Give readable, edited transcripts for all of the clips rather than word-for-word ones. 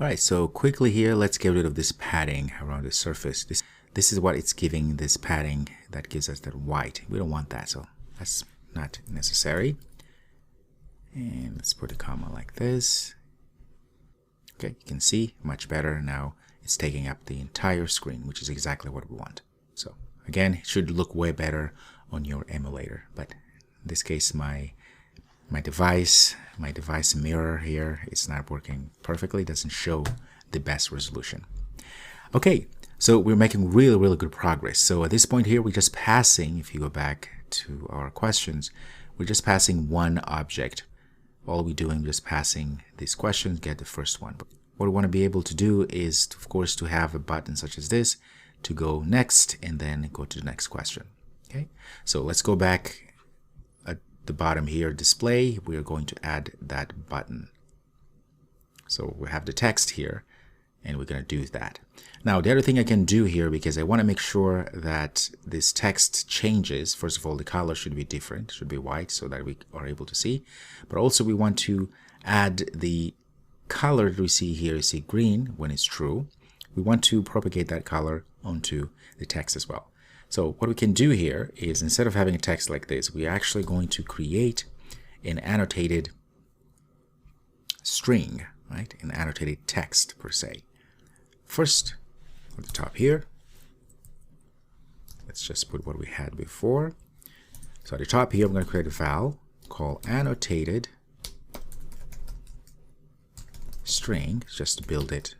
Alright, so quickly here, let's get rid of this padding around the surface. This is what it's giving, this padding that gives us that white. We don't want that, so that's not necessary. And let's put a comma like this. Okay, you can see much better now. It's taking up the entire screen, which is exactly what we want. So again, it should look way better on your emulator, but in this case, my device mirror here is not working perfectly. It doesn't show the best resolution. Okay, so we're making really good progress. So at this point here, we're just passing, if you go back to our questions, we're just passing one object. All we're doing is just passing these questions, get the first one. But what we want to be able to do is, of course, to have a button such as this to go next and then go to the next question. Okay, so let's go back at the bottom here, display. We are going to add that button. So we have the text here and we're going to do that. Now, the other thing I can do here, because I want to make sure that this text changes, first of all, the color should be different, should be white so that we are able to see. But also we want to add the color that we see here, you see green when it's true. We want to propagate that color onto the text as well. So what we can do here is, instead of having a text like this, we're actually going to create an annotated string, right? An annotated text per se. First, at the top here, let's just put what we had before. So at the top here, I'm going to create a val called annotated string, just to build it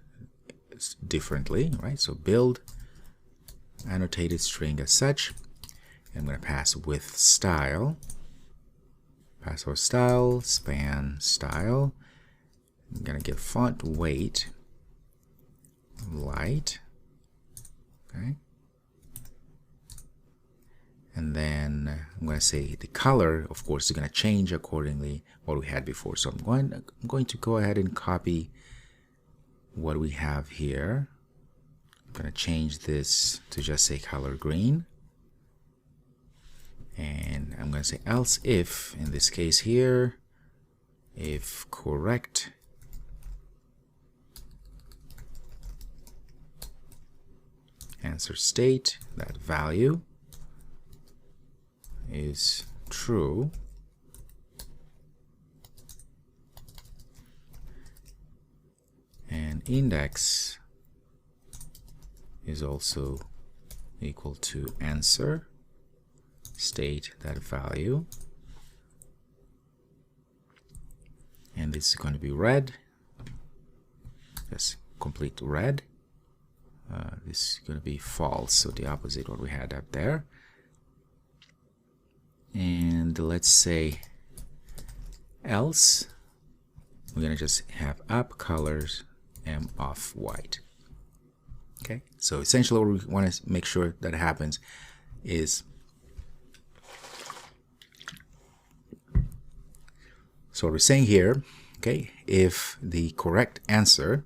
differently, right? So build annotated string as such. I'm going to pass with style, pass our style, span style. I'm going to give font weight light, okay, and then I'm going to say the color, of course, is going to change accordingly what we had before. So I'm going to go ahead and copy what we have here. I'm going to change this to just say color green, and I'm going to say else if, in this case here, if correct answer state, that value is true, and index is also equal to answer state, that value, and this is going to be red, just complete red. This is going to be false, so the opposite what we had up there. And let's say else, we're going to just have up colors m off white. Okay, so essentially what we want to make sure that happens is, so what we're saying here, okay, if the correct answer,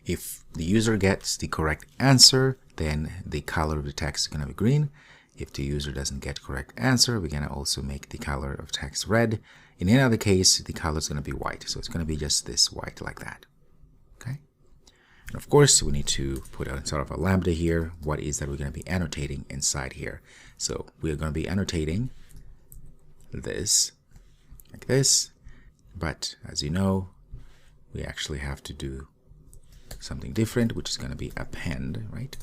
if the user gets the correct answer, then the color of the text is going to be green. If the user doesn't get correct answer, we're going to also make the color of text red. In any other case, the color is going to be white. So it's going to be just this white like that. Okay. And of course, we need to put out sort of a lambda here. What is that we're going to be annotating inside here? So we're going to be annotating this like this. But as you know, we actually have to do something different, which is going to be append, right,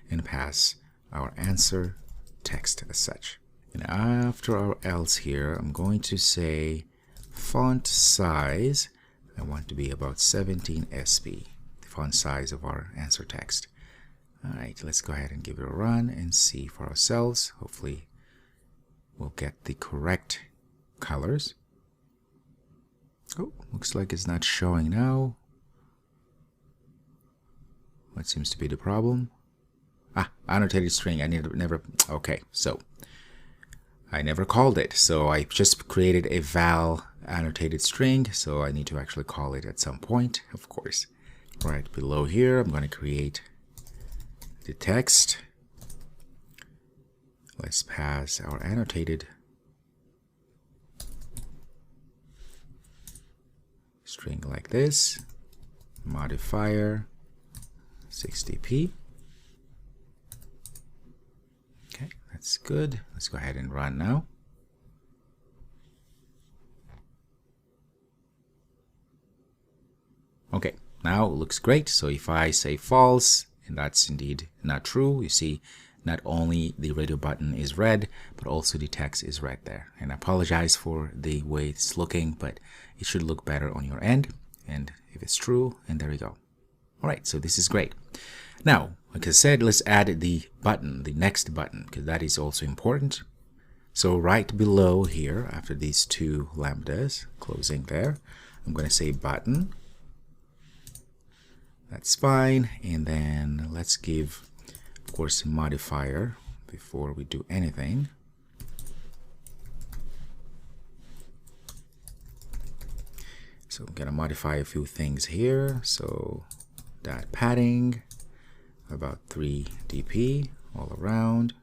and pass our answer text as such. And after our else here, I'm going to say font size, I want to be about 17 sp, the font size of our answer text. All right, let's go ahead and give it a run and see for ourselves. Hopefully we'll get the correct colors. Oh, looks like it's not showing now. What seems to be the problem? Annotated string. I never. Okay, so I never called it. So I just created a val annotated string. So I need to actually call it at some point, of course. Right below here, I'm going to create the text. Let's pass our annotated string like this. modifier 6dp. Okay, that's good. Let's go ahead and run now. Okay, now it looks great. So if I say false, and that's indeed not true, you see not only the radio button is red, but also the text is red there. And I apologize for the way it's looking, but it should look better on your end. And if it's true, and there we go. All right, so this is great. Now, like I said, let's add the button, the next button, because that is also important. So right below here, after these two lambdas, closing there, I'm going to say button. That's fine. And then let's give, of course, a modifier before we do anything. So I'm going to modify a few things here. So that padding, about 3 dp all around.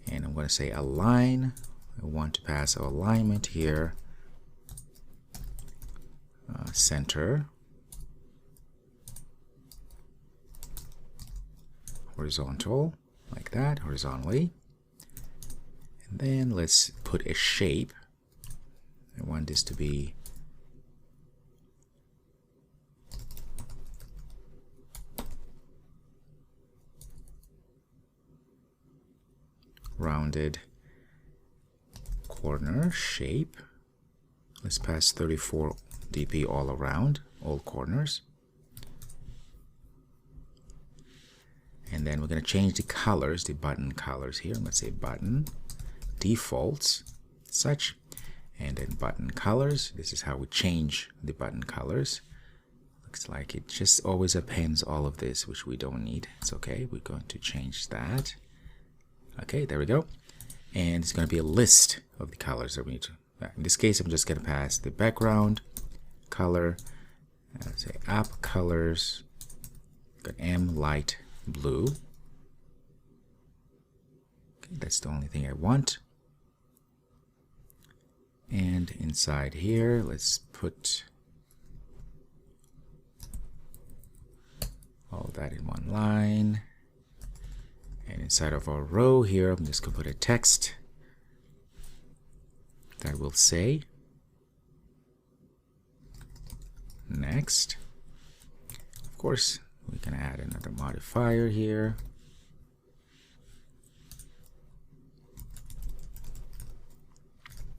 And I'm going to say align. I want to pass alignment here. Center. Horizontal, like that, horizontally. And then let's put a shape. I want this to be rounded corner shape. Let's pass 34 dp all around, all corners. And then we're going to change the colors, the button colors here. I'm going to say button defaults, such, and then button colors. This is how we change the button colors. Looks like it just always appends all of this, which we don't need. It's okay. We're going to change that. Okay, there we go. And it's going to be a list of the colors that we need to. In this case, I'm just going to pass the background color. Say app colors. Got M light blue. Okay, that's the only thing I want. And inside here, let's put all that in one line. And inside of our row here, I'm just going to put a text that will say next. Of course, we can add another modifier here.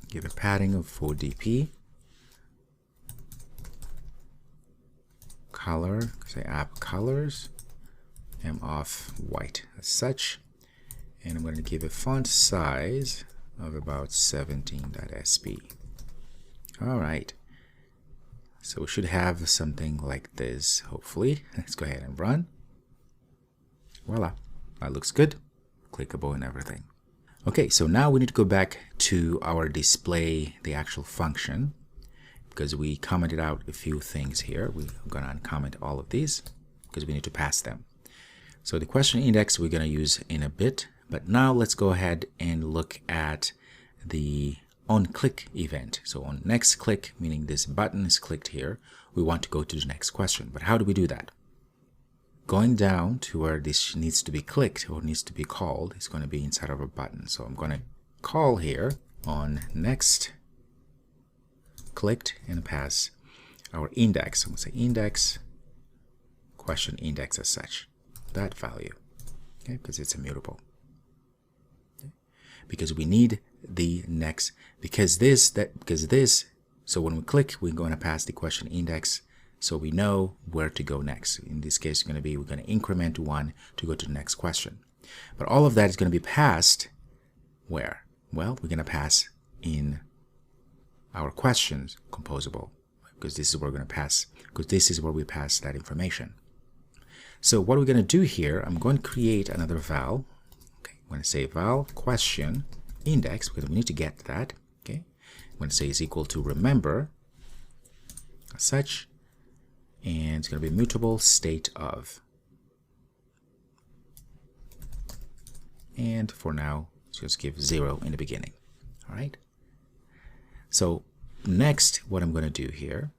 Give a padding of 4 dp. Color, say app colors. M off white as such. And I'm going to give a font size of about 17.sb. All right. So we should have something like this, hopefully. Let's go ahead and run. Voila, that looks good. Clickable and everything. Okay, so now we need to go back to our display, the actual function, because we commented out a few things here. We're going to uncomment all of these because we need to pass them. So the question index we're going to use in a bit, but now let's go ahead and look at the on click event. So on next click, meaning this button is clicked here, we want to go to the next question. But how do we do that? Going down to where this needs to be clicked or needs to be called is going to be inside of a button. So I'm going to call here on next clicked and pass our index. I'm going to say index question index as such, that value, okay, because it's immutable. Okay. Because we need the next, because this, so when we click, we're going to pass the question index so we know where to go next. In this case, it's going to be, we're going to increment 1 to go to the next question. But all of that is going to be passed where? Well, we're going to pass in our questions composable, because this is where we're going to pass, because this is where we pass that information. So what we're going to do here, I'm going to create another val. Okay, I'm going to say val question index, because we need to get that. Okay, I'm going to say is equal to remember as such, and it's going to be mutable state of. And for now, let's just give 0 in the beginning. All right. So next, what I'm going to do here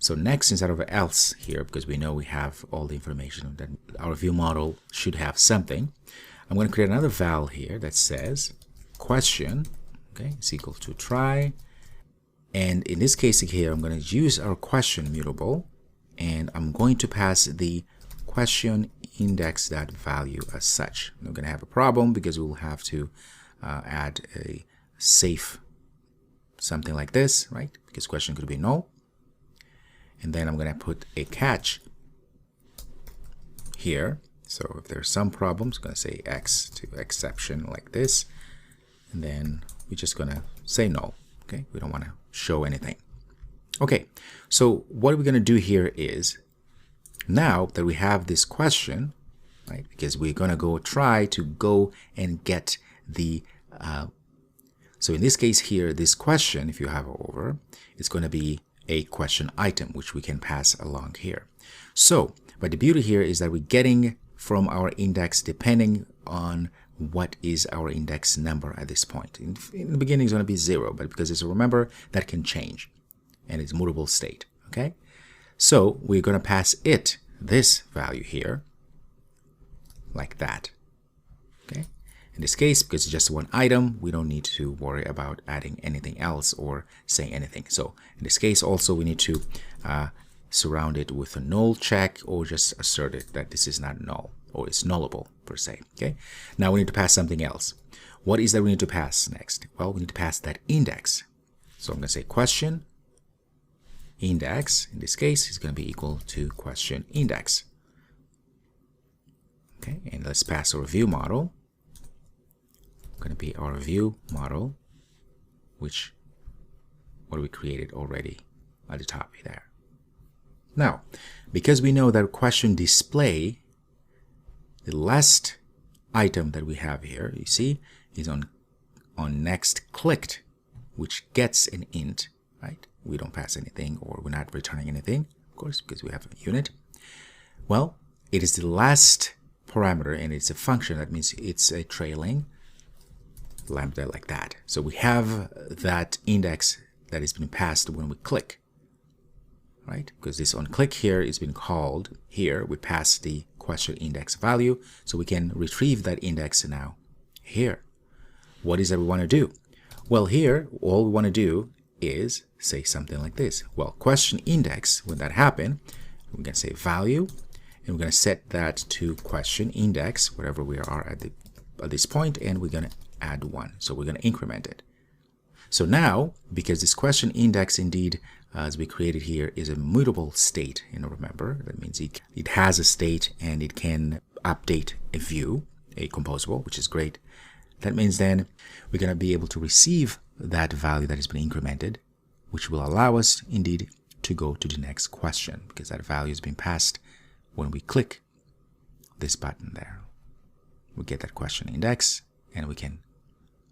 So next, instead of else here, because we know we have all the information that our view model should have something, I'm going to create another val here that says question, okay, is equal to try. And in this case here, I'm going to use our question mutable, and I'm going to pass the question index.value as such. I'm going to have a problem because we'll have to add a safe something like this, right? Because question could be null. And then I'm going to put a catch here. So if there's some problems, I'm going to say X to exception like this. And then we're just going to say null. Okay, we don't want to show anything. Okay, so what we're going to do here is, now that we have this question, right, because we're going to go try to go and get the, so in this case here, this question, if you have it over, it's going to be a question item, which we can pass along here. So, but the beauty here is that we're getting from our index depending on what is our index number at this point. In the beginning, it's going to be 0, but because it's a remember, that can change, and it's mutable state. Okay, so we're going to pass it this value here, like that. Okay, in this case, because it's just one item, we don't need to worry about adding anything else or saying anything. So in this case, also we need to surround it with a null check, or just assert it that this is not null, or it's nullable per se. Okay, now we need to pass something else. What is that we need to pass next? Well, we need to pass that index. So I'm going to say question index, in this case, is going to be equal to question index. Okay, and let's pass our view model. Going to be our view model, which what we created already at the top there. Now, because we know that question display, the last item that we have here, you see, is on next clicked, which gets an int, right? We don't pass anything, or we're not returning anything, of course, because we have a unit. Well, it is the last parameter, and it's a function. That means it's a trailing lambda like that. So we have that index that has been passed when we click, right? Because this on click here is been called here. We pass the question index value, so we can retrieve that index now here. What is that we want to do? Well, here, all we want to do is say something like this. Well, question index, when that happen, we're going to say value, and we're going to set that to question index, wherever we are at this point, and we're going to add 1. So we're going to increment it. So now, because this question index indeed, as we created here, is a mutable state, remember, that means it has a state and it can update a view, a composable, which is great. That means then we're going to be able to receive that value that has been incremented, which will allow us indeed to go to the next question, because that value has been passed when we click this button there. We get that question index, and we can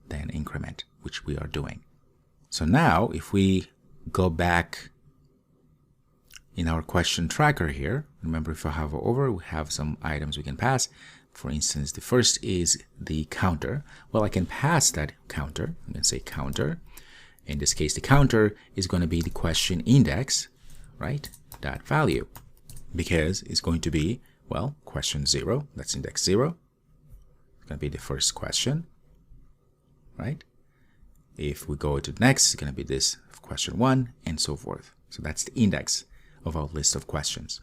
then increment, which we are doing. So now if we go back in our question tracker here, remember, if I hover over, we have some items we can pass. For instance, the first is the counter. Well, I can pass that counter. I'm going to say counter. In this case, the counter is going to be the question index, right? That value, because it's going to be, well, question 0. That's index 0. It's going to be the first question, right? If we go to next, it's going to be this question 1, and so forth. So that's the index of our list of questions.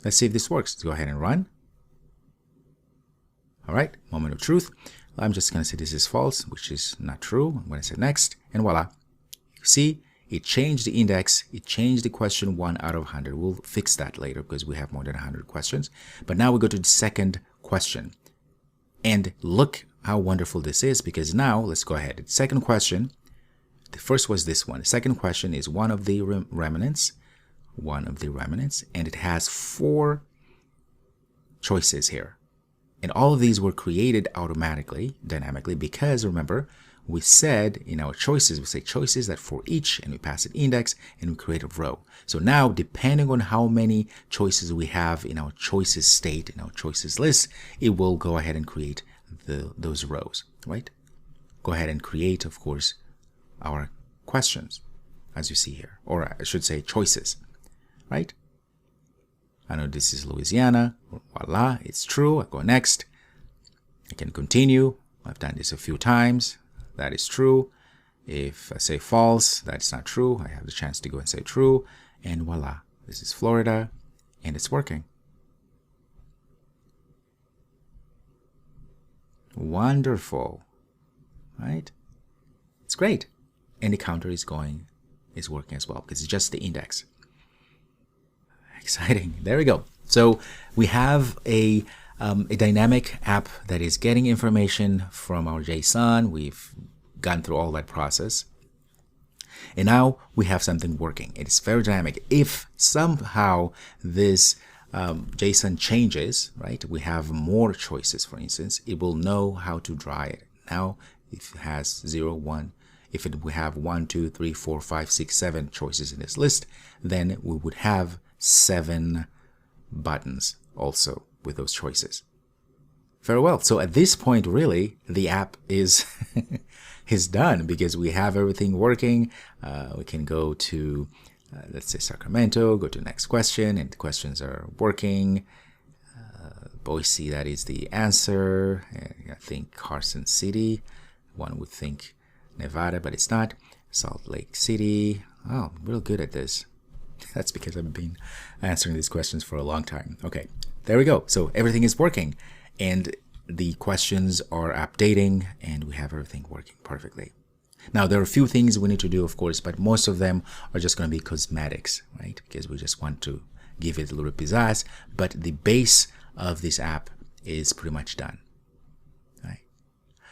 Let's see if this works. Let's go ahead and run. All right, moment of truth. I'm just going to say this is false, which is not true. I'm going to say next, and voila. You see, it changed the index. It changed the question 1 out of 100. We'll fix that later because we have more than 100 questions. But now we go to the second question. And look how wonderful this is, because now let's go ahead. The second question, the first was this one. The second question is one of the remnants, and it has 4 choices here. And all of these were created automatically, dynamically, because remember, we said in our choices, we say choices that for each, and we pass an index, and we create a row. So now, depending on how many choices we have in our choices state, in our choices list, it will go ahead and create those rows, right? Go ahead and create, of course, our questions. as you see here, or I should say choices, right? I know this is Louisiana. Voila, it's true. I go next. I can continue. I've done this a few times. That is true. If I say false, that's not true. I have the chance to go and say true. And voila, this is Florida, and it's working. Wonderful, right? It's great. And the counter is working as well because it's just the index. Exciting. There we go. So we have a dynamic app that is getting information from our JSON. We've gone through all that process. And now we have something working. It's very dynamic. If somehow this JSON changes, right, we have more choices, for instance, it will know how to draw it. Now, if it has 0, 1, if we have 1, 2, 3, 4, 5, 6, 7 choices in this list, then we would have 7 buttons also with those choices. Very well. So at this point, really, the app is is done because we have everything working. We can go to, let's say, Sacramento, go to next question, and the questions are working. Boise, that is the answer. I think Carson City. One would think Nevada, but it's not. Salt Lake City. Oh, I'm real good at this. That's because I've been answering these questions for a long time. Okay, there we go. So everything is working, and the questions are updating, and we have everything working perfectly. Now, there are a few things we need to do, of course, but most of them are just going to be cosmetics, right? Because we just want to give it a little pizzazz, but the base of this app is pretty much done, right?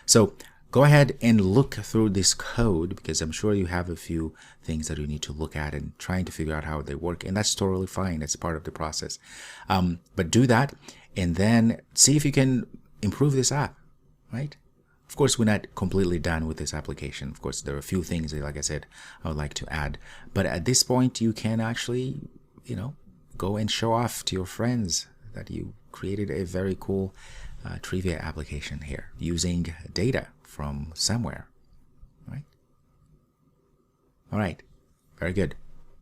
So go ahead and look through this code because I'm sure you have a few things that you need to look at and trying to figure out how they work, and that's totally fine. That's part of the process. But do that and then see if you can improve this app, right? Of course, we're not completely done with this application. Of course, there are a few things that, like I said, I would like to add. But at this point, you can actually, go and show off to your friends that you created a very cool trivia application here using data from somewhere, right? All right, very good.